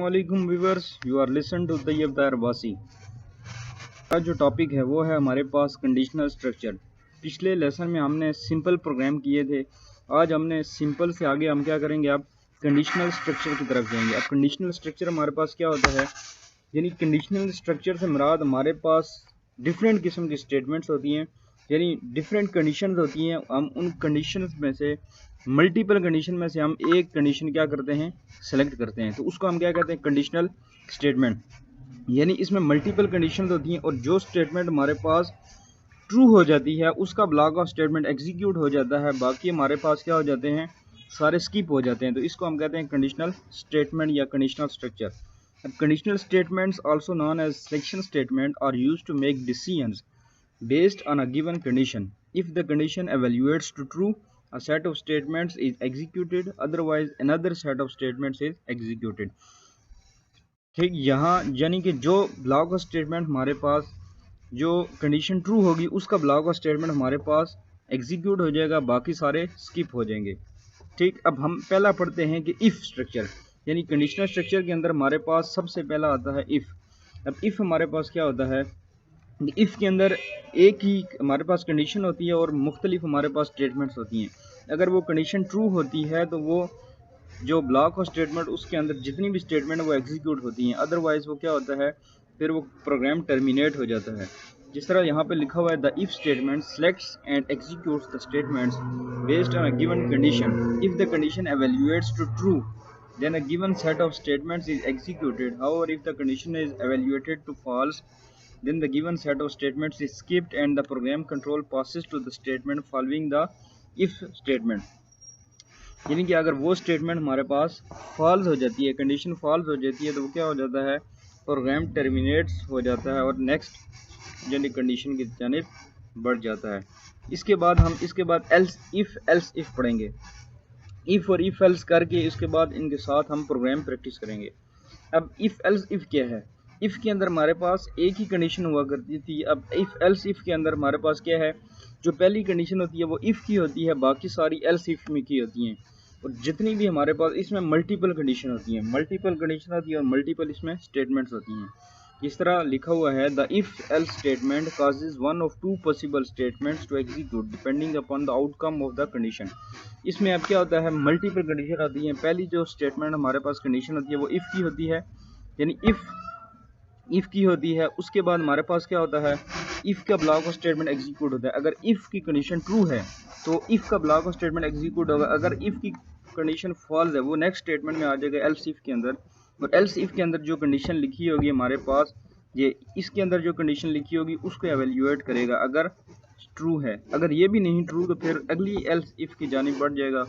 अस्सलामुअलैकुम viewers, you are listen to Tayyab Tahir Abbasi. का जो टॉपिक है वो है हमारे पास कंडीशनल स्ट्रक्चर। पिछले लेसन में हमने सिंपल प्रोग्राम किए थे। आज हमने सिंपल से आगे हम क्या करेंगे, अब कंडीशनल स्ट्रक्चर की तरफ जाएंगे। अब कंडीशनल स्ट्रक्चर हमारे पास क्या होता है, यानी कंडीशनल स्ट्रक्चर से मुराद हमारे पास डिफरेंट किस्म की स्टेटमेंट्स होती हैं, यानी डिफरेंट कंडीशंस होती हैं। हम उन कंडीशंस में से मल्टीपल कंडीशन में से हम एक कंडीशन क्या करते हैं, सेलेक्ट करते हैं, तो उसको हम क्या कहते हैं, कंडीशनल स्टेटमेंट। यानी इसमें मल्टीपल कंडीशंस होती हैं और जो स्टेटमेंट हमारे पास ट्रू हो जाती है उसका ब्लॉक ऑफ स्टेटमेंट एग्जीक्यूट हो जाता है, बाकी हमारे पास क्या हो जाते हैं, सारे स्किप हो जाते हैं। तो इसको हम कहते हैं कंडीशनल स्टेटमेंट या conditional structure. Conditional statements also known as selection statement are used to make decisions based on a given condition. If the condition evaluates to true, a set of statements is executed, otherwise another set of statements is executed. ठीक, यहाँ यानी कि जो block of statement हमारे पास जो condition true होगी उसका block of statement हमारे पास एग्जीक्यूट हो जाएगा, बाकी सारे स्किप हो जाएंगे। ठीक, अब हम पहला पढ़ते हैं कि इफ़ स्ट्रक्चर, यानी कंडीशनल स्ट्रक्चर के अंदर हमारे पास सबसे पहला आता है इफ़। अब इफ़ हमारे पास क्या होता है, इफ़ के अंदर एक ही हमारे पास कंडीशन होती है और मुख्तलिफ हमारे पास स्टेटमेंट्स होती हैं। अगर वो कंडीशन ट्रू होती है तो वो जो ब्लॉक ऑफ स्टेटमेंट उसके अंदर जितनी भी स्टेटमेंट है वो एग्जीक्यूट होती हैं, अदरवाइज वो क्या होता है, फिर वो प्रोग्राम टर्मिनेट हो जाता है। जिस तरह यहाँ पे लिखा हुआ है, the if statement selects and executes the statements based on a given condition. If the condition evaluates to true, then a given set of statements is executed. However, if the condition is evaluated to false, then the given set of statements is skipped and the program control passes to the statement following the if statement. यानी कि अगर वो statement हमारे पास false हो जाती है, condition false हो जाती है, तो वो क्या हो जाता है, प्रोग्राम टर्मिनेट्स हो जाता है और नेक्स्ट यानी कंडीशन की जानिब बढ़ जाता है। इसके बाद एल्स इफ पढ़ेंगे। इफ़ और इफ एल्स करके इसके बाद इनके साथ हम प्रोग्राम प्रैक्टिस करेंगे। अब इफ एल्स इफ क्या है, इफ़ के अंदर हमारे पास एक ही कंडीशन हुआ करती थी। अब इफ एल्स इफ के अंदर हमारे पास क्या है, जो पहली कंडीशन होती है वो इफ़ की होती है, बाकी सारी एल्स इफ में की होती हैं। और जितनी भी हमारे पास इसमें मल्टीपल कंडीशन होती है और मल्टीपल इसमें स्टेटमेंट्स होती हैं। इस तरह लिखा हुआ है, the if else statement causes one of two possible statements to execute depending upon the outcome of the condition. इसमें अब क्या होता है, मल्टीपल कंडीशन आती हैं। पहली जो स्टेटमेंट हमारे पास कंडीशन होती है वो इफ़ की होती है, यानी इफ़ की होती है। उसके बाद हमारे पास क्या होता है, इफ़ का ब्लॉक ऑफ स्टेटमेंट एग्जीक्यूट होता है। अगर इफ़ की कंडीशन ट्रू है तो इफ़ का ब्लॉक ऑफ स्टेटमेंट एग्जीक्यूट होगा। अगर इफ़ की कंडीशन फॉल्स है वो नेक्स्ट स्टेटमेंट में आ जाएगा एल्स इफ के अंदर। और एल्स इफ के अंदर जो कंडीशन लिखी होगी हमारे पास, ये इसके अंदर जो कंडीशन लिखी होगी उसको एवेल्यूएट करेगा अगर ट्रू है। अगर ये भी नहीं ट्रू तो फिर अगली एल्स इफ की जानिब बढ़ जाएगा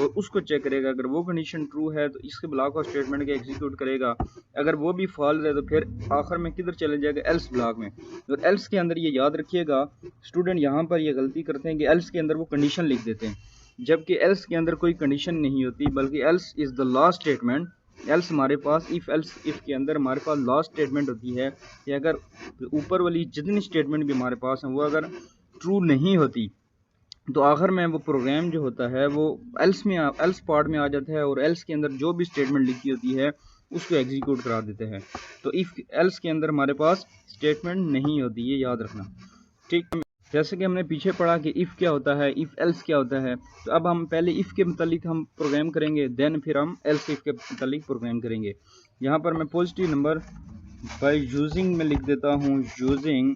और उसको चेक करेगा। अगर वो कंडीशन ट्रू है तो इसके ब्लॉक ऑफ स्टेटमेंट के एग्जीक्यूट करेगा। अगर वो भी फॉल्स है तो फिर आखिर में किधर चले जाएगा, एल्स ब्लॉक में। और एल्स के अंदर ये याद रखिएगा, स्टूडेंट यहाँ पर ये गलती करते हैं कि एल्स के अंदर वो कंडीशन लिख देते हैं, जबकि एल्स के अंदर कोई कंडीशन नहीं होती, बल्कि else is the last statement. Else हमारे पास एल्स इफ के अंदर हमारे पास लास्ट स्टेटमेंट होती है कि अगर ऊपर वाली जितनी स्टेटमेंट भी हमारे पास हैं वो अगर ट्रू नहीं होती तो आखिर में वो प्रोग्राम जो होता है वो एल्स पार्ट में आ जाता है और एल्स के अंदर जो भी स्टेटमेंट लिखी होती है उसको एग्जीक्यूट करा देते हैं। तो इफ एल्स के अंदर हमारे पास स्टेटमेंट नहीं होती, ये याद रखना। ठीक, जैसे कि हमने पीछे पढ़ा कि इफ़ क्या होता है, इफ़ एल्स क्या होता है। तो अब हम पहले इफ़ के मुतालिक हम प्रोग्राम करेंगे, देन फिर हम एल्स इफ़ के मुतालिक प्रोग्राम करेंगे। यहाँ पर मैं पॉजिटिव नंबर बाय यूजिंग में लिख देता हूँ, यूजिंग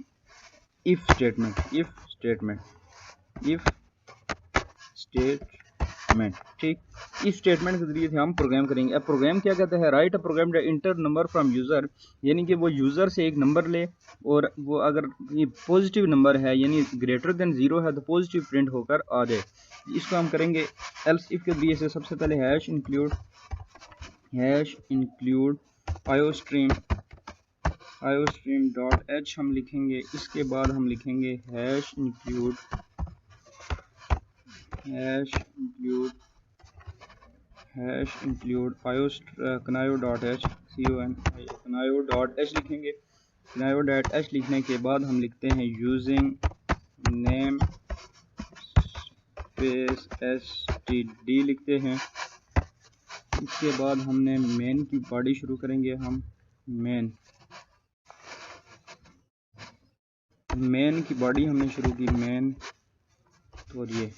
इफ़ स्टेटमेंट। ठीक, इस स्टेटमेंट के जरिए से हम प्रोग्राम करेंगे। अब प्रोग्राम क्या कहता है, write a program enter number from user, यानी कि वो यूज़र से एक नंबर ले और वो अगर ये पॉजिटिव नंबर है यानी ग्रेटर देन 0 है तो पॉजिटिव प्रिंट होकर आ जाए। इसको हम करेंगे एल्स इफ के जरिए से। सबसे पहले hash include iostream dot H हम लिखेंगे। इसके बाद हम लिखेंगे हैश इंक्लूड कनायो डॉट एच लिखेंगे। कनायो डॉट एच लिखने के बाद हम लिखते हैं यूजिंग नेम स्पेस std लिखते हैं। इसके बाद हमने मेन की बॉडी शुरू करेंगे। हम मेन की बॉडी हमने शुरू की, मेन। और ये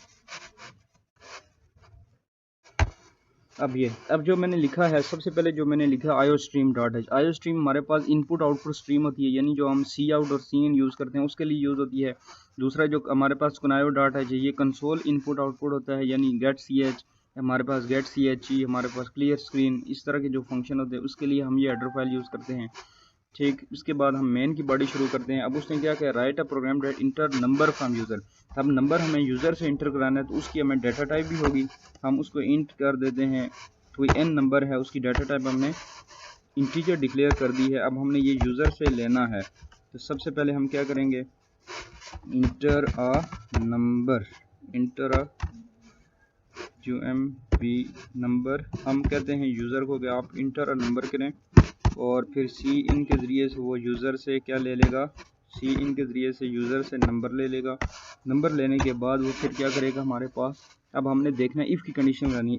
अब जो मैंने लिखा है, सबसे पहले जो मैंने लिखा आयो स्ट्रीम डॉट है। आयो स्ट्रीम हमारे पास इनपुट आउटपुट स्ट्रीम होती है, यानी जो हम सी आउट और सी इन यूज़ करते हैं उसके लिए यूज़ होती है। दूसरा जो हमारे पास कुनायो डॉट है, ये कंसोल इनपुट आउटपुट होता है, यानी गेट सी एच, हमारे पास गेट सी एच ई, हमारे पास क्लियर स्क्रीन, इस तरह के जो फंक्शन होते हैं उसके लिए हम ये हेडर फाइल यूज़ करते हैं। ठीक, इसके बाद हम मेन की बॉडी शुरू करते हैं। अब उसने क्या किया, write a program that enter number from user. अब नंबर हमें यूज़र से इंटर कराना है तो उसकी हमें डाटा टाइप भी होगी, हम उसको इंट कर देते हैं। कोई n नंबर है, उसकी डाटा टाइप हमने इंटीजर डिक्लेयर कर दी है। अब हमने ये यूज़र से लेना है, तो सबसे पहले हम क्या करेंगे, inter a number, inter a number. हम कहते हैं यूज़र को कि आप इंटर अ नंबर करें, और फिर सी इन के ज़रिए से वो यूज़र से क्या ले लेगा, सी इन के ज़रिए से यूज़र से नंबर ले लेगा। नंबर लेने के बाद वो फिर क्या करेगा हमारे पास, अब हमने देखना है इफ़ की कंडीशन लगानी है।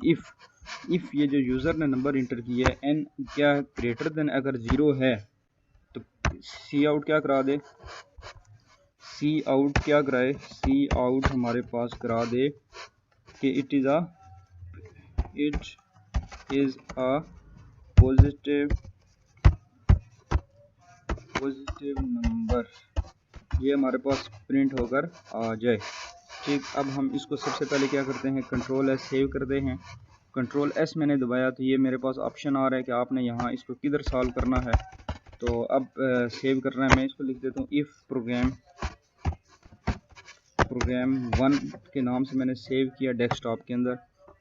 इफ़ ये जो यूज़र ने नंबर इंटर किया है एन क्या ग्रेटर देन, अगर 0 है तो सी आउट क्या करा दे, सी आउट क्या कराए, सी आउट हमारे पास करा दे कि it is a positive number, ये हमारे पास प्रिंट होकर आ जाए। ठीक, अब हम इसको सबसे पहले क्या करते हैं, कंट्रोल एस सेव करते हैं। कंट्रोल एस मैंने दबाया तो ये मेरे पास ऑप्शन आ रहा है कि आपने यहाँ इसको किधर सॉल्व करना है। तो अब सेव करना है, मैं इसको लिख देता हूँ इफ़ प्रोग्राम 1 के नाम से मैंने सेव किया डेस्कटॉप के अंदर।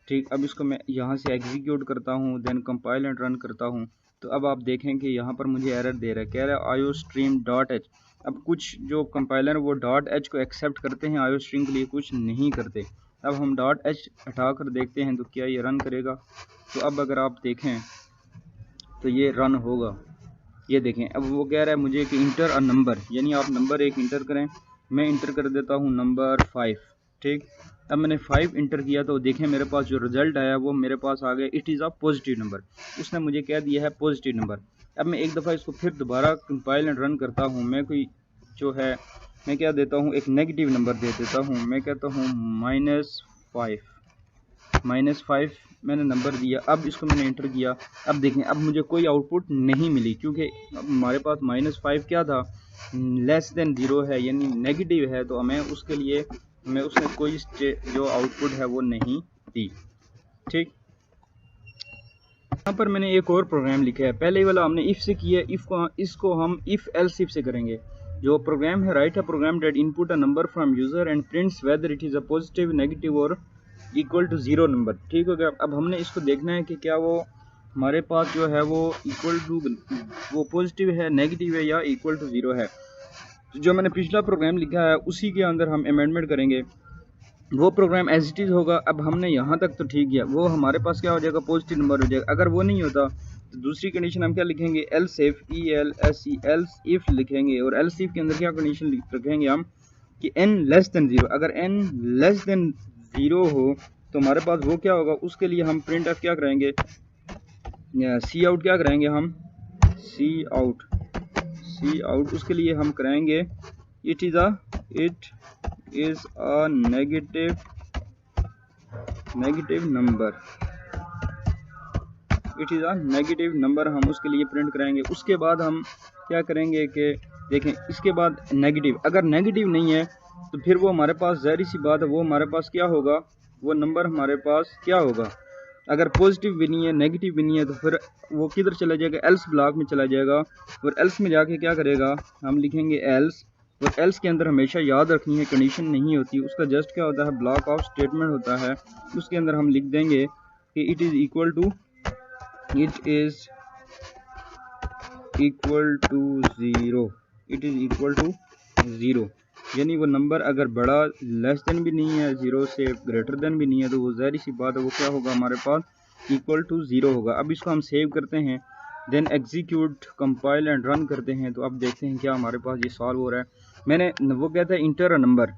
ठीक, अब इसको मैं यहाँ से एग्जीक्यूट करता हूँ, देन कंपाइल एंड रन करता हूँ। तो अब आप देखें कि यहाँ पर मुझे एरर दे रहा है, कह रहा है आयो स्ट्रीम डॉट एच। अब कुछ जो कंपाइलर वो डॉट एच को एक्सेप्ट करते हैं आयो स्ट्रीम के लिए, कुछ नहीं करते। अब हम डॉट एच हटा कर देखते हैं तो क्या ये रन करेगा। तो अब अगर आप देखें तो ये रन होगा, ये देखें। अब वो कह रहा है मुझे कि इंटर अ नंबर, यानी आप नंबर एक इंटर करें। मैं इंटर कर देता हूँ नंबर 5। ठीक, अब मैंने 5 इंटर किया तो देखें मेरे पास जो रिज़ल्ट आया वो मेरे पास आ गया, it is a positive number. उसने मुझे कह दिया है पॉजिटिव नंबर। अब मैं एक दफ़ा इसको फिर दोबारा कंपाइल एंड रन करता हूँ। मैं कोई जो है मैं क्या देता हूँ, एक नेगेटिव नंबर दे देता हूँ। मैं कहता हूँ -5 मैंने नंबर दिया। अब इसको मैंने इंटर किया, अब देखें अब मुझे कोई आउटपुट नहीं मिली, क्योंकि अब हमारे पास -5 क्या था, लेस देन 0 है, यानी नेगेटिव है। तो हमें उसके लिए हमें उसने कोई जो आउटपुट है वो नहीं दी। ठीक, यहाँ पर मैंने एक और प्रोग्राम लिखा है, पहले वाला हमने इफ़ से किया, इसको हम इफ़ एल्स इफ से करेंगे। जो प्रोग्राम है, write a program that input a number from user and prints whether it is a positive, negative और इक्वल टू 0 नंबर। ठीक हो गया। अब हमने इसको देखना है कि क्या वो हमारे पास जो है वो इक्वल टू वो पॉजिटिव है, नेगेटिव है या इक्वल टू 0 है। तो जो मैंने पिछला प्रोग्राम लिखा है उसी के अंदर हम अमेंडमेंट करेंगे, वो प्रोग्राम एज इट इज़ होगा। अब हमने यहाँ तक तो ठीक किया, वो हमारे पास क्या हो जाएगा, पॉजिटिव नंबर हो जाएगा। अगर वो नहीं होता तो दूसरी कंडीशन हम क्या लिखेंगे, एल्स इफ, एल्स इफ लिखेंगे। और एल्स इफ के अंदर क्या कंडीशन रखेंगे हम कि n लेस देन 0। अगर n लेस देन 0 हो तो हमारे पास वो क्या होगा, उसके लिए हम प्रिंट एफ क्या कराएंगे, सी आउट क्या कराएंगे, हम सी आउट उसके लिए हम कराएंगे it is a negative number, it is a negative number, हम उसके लिए प्रिंट कराएंगे। उसके बाद हम क्या करेंगे कि देखें, इसके बाद नेगेटिव, अगर नेगेटिव नहीं है तो फिर वो हमारे पास ज़ाहिर सी बात है वो हमारे पास क्या होगा, वो नंबर हमारे पास क्या होगा, अगर पॉजिटिव भी नहीं है नेगेटिव भी नहीं है तो फिर वो किधर चला जाएगा, एल्स ब्लॉक में चला जाएगा। और एल्स में जाके क्या करेगा, हम लिखेंगे एल्स। और एल्स के अंदर हमेशा याद रखनी है कंडीशन नहीं होती, उसका जस्ट क्या होता है, ब्लॉक ऑफ स्टेटमेंट होता है। उसके अंदर हम लिख देंगे कि इट इज़ इक्वल टू 0, यानी वो नंबर अगर बड़ा लेस देन भी नहीं है 0 से, ग्रेटर देन भी नहीं है, तो वो ज़ाहिर सी बात है वो क्या होगा, हमारे पास इक्वल टू 0 होगा। अब इसको हम सेव करते हैं, then execute, compile and run करते हैं। तो अब देखते हैं क्या हमारे पास ये सॉल्व हो रहा है। मैंने वो कहता है इंटर अ नंबर,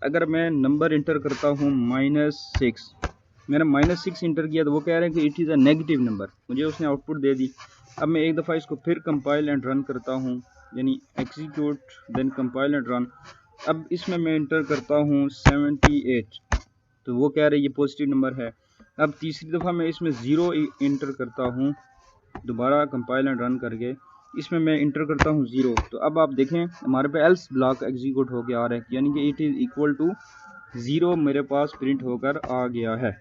अगर मैं नंबर इंटर करता हूँ -6, मैंने -6 इंटर किया तो वो कह रहे हैं कि it is a negative number, मुझे उसने आउटपुट दे दी। अब मैं एक दफ़ा इसको फिर कंपाइल एंड रन करता हूँ, यानी execute then compile and run. अब इसमें मैं इंटर करता हूँ 78, तो वो कह रहे हैं ये पॉजिटिव नंबर है। अब तीसरी दफ़ा मैं इसमें 0 इंटर करता हूँ, दोबारा कंपाइल एंड रन करके इसमें मैं इंटर करता हूँ 0, तो अब आप देखें हमारे पे एल्स ब्लॉक एग्जीक्यूट हो के आ रहा है, यानी कि इट इज़ इक्वल टू 0 मेरे पास प्रिंट होकर आ गया है।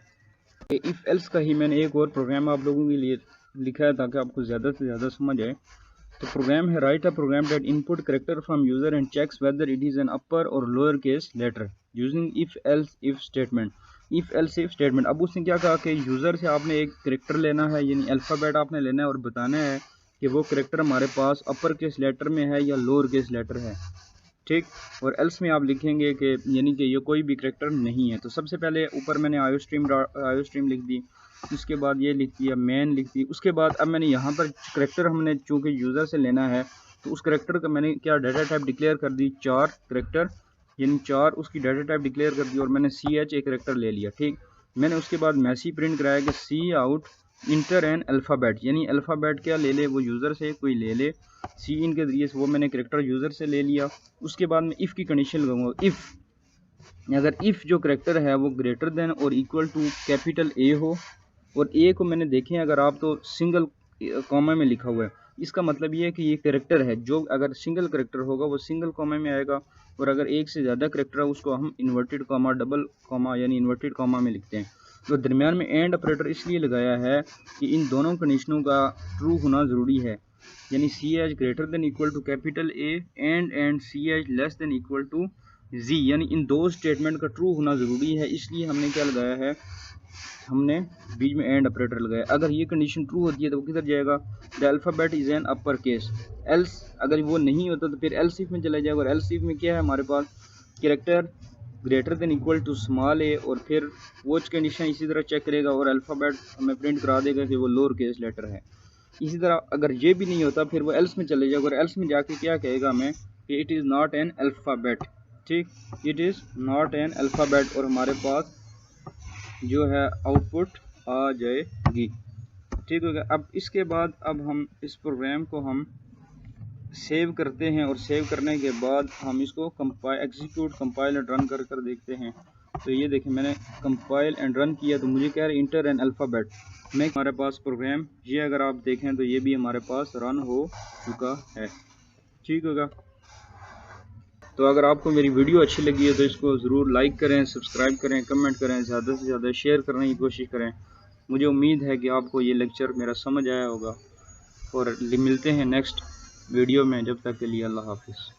इफ़ एल्स का ही मैंने एक और प्रोग्राम आप लोगों के लिए लिखा है ताकि आपको ज़्यादा से ज़्यादा समझ आए। तो प्रोग्राम है write a program that input character from user and checks whether it is an upper और lower case letter using if else if statement. If else if statement, अब उसने क्या कहा कि यूज़र से आपने एक करेक्टर लेना है, यानी अल्फ़ाबेट आपने लेना है और बताना है कि वो करेक्टर हमारे पास अपर केस लेटर में है या लोअर केस लेटर है, ठीक। और एल्स में आप लिखेंगे कि यानी कि ये कोई भी करेक्टर नहीं है। तो सबसे पहले ऊपर मैंने आयो स्ट्रीम लिख दी, उसके बाद ये लिख दिया मेन लिख दी। उसके बाद अब मैंने यहाँ पर करेक्टर हमने चूँकि यूज़र से लेना है तो उस करेक्टर का मैंने क्या डाटा टाइप डिक्लेयर कर दी 4 करेक्टर, यानी 4 उसकी डाटा टाइप डिक्लेयर कर दी और मैंने CH एक करेक्टर ले लिया, ठीक। मैंने उसके बाद मैसेज प्रिंट कराया कि सी आउट इंटर एन अल्फ़ाबेट, यानी अल्फ़ाबेट क्या ले ले, वो यूज़र से कोई ले ले सी इन के जरिए से, वो मैंने करेक्टर यूज़र से ले लिया। उसके बाद मैं इफ़ की कंडीशन लगाऊंगा, इफ़ अगर इफ़ जो करेक्टर है वो ग्रेटर देन और इक्वल टू कैपिटल ए हो, और ए को मैंने देखें अगर आप तो सिंगल कॉमा में लिखा हुआ है, इसका मतलब ये है कि ये करेक्टर है जो अगर सिंगल करेक्टर होगा वो सिंगल कॉमा में आएगा, और अगर एक से ज़्यादा करेक्टर है उसको हम इन्वर्टेड कॉमा डबल कॉमा यानी इन्वर्टेड कॉमा में लिखते हैं। तो दरमियान में एंड ऑपरेटर इसलिए लगाया है कि इन दोनों कंडीशनों का ट्रू होना ज़रूरी है, यानी CH greater than equal to capital A and CH less than equal to G, यानी इन दो स्टेटमेंट का ट्रू होना ज़रूरी है। इसलिए हमने क्या लगाया है, हमने बीच में एंड ऑपरेटर लगाया। अगर ये कंडीशन ट्रू होती है तो वो किधर जाएगा, the alphabet is an upper case. Else अगर वो नहीं होता तो फिर एल्स इफ में चला जाएगा, और एल्स इफ में क्या है हमारे पास character greater than equal to small A, और फिर वो कंडीशन इसी तरह चेक करेगा और अल्फ़ाबेट हमें प्रिंट करा देगा कि वो लोअर केस लेटर है। इसी तरह अगर ये भी नहीं होता फिर वो एल्स में चले जाएगा, और एल्स में जाके क्या कहेगा हमें कि it is not an alphabet, ठीक, it is not an alphabet, और हमारे पास जो है आउटपुट आ जाएगी, ठीक हो गया। अब इसके बाद अब हम इस प्रोग्राम को हम सेव करते हैं, और सेव करने के बाद हम इसको एग्जीक्यूट कंपाइल एंड रन कर देखते हैं। तो ये देखें मैंने कंपाइल एंड रन किया तो मुझे कह रहा है इंटर एन अल्फ़ाबेट। मैं हमारे पास प्रोग्राम ये अगर आप देखें तो ये भी हमारे पास रन हो चुका है, ठीक होगा। तो अगर आपको मेरी वीडियो अच्छी लगी है तो इसको ज़रूर लाइक करें, सब्सक्राइब करें, कमेंट करें, ज़्यादा से ज़्यादा शेयर करने की कोशिश करें। मुझे उम्मीद है कि आपको ये लेक्चर मेरा समझ आया होगा, और मिलते हैं नेक्स्ट वीडियो में। जब तक के लिए अल्लाह हाफिज़।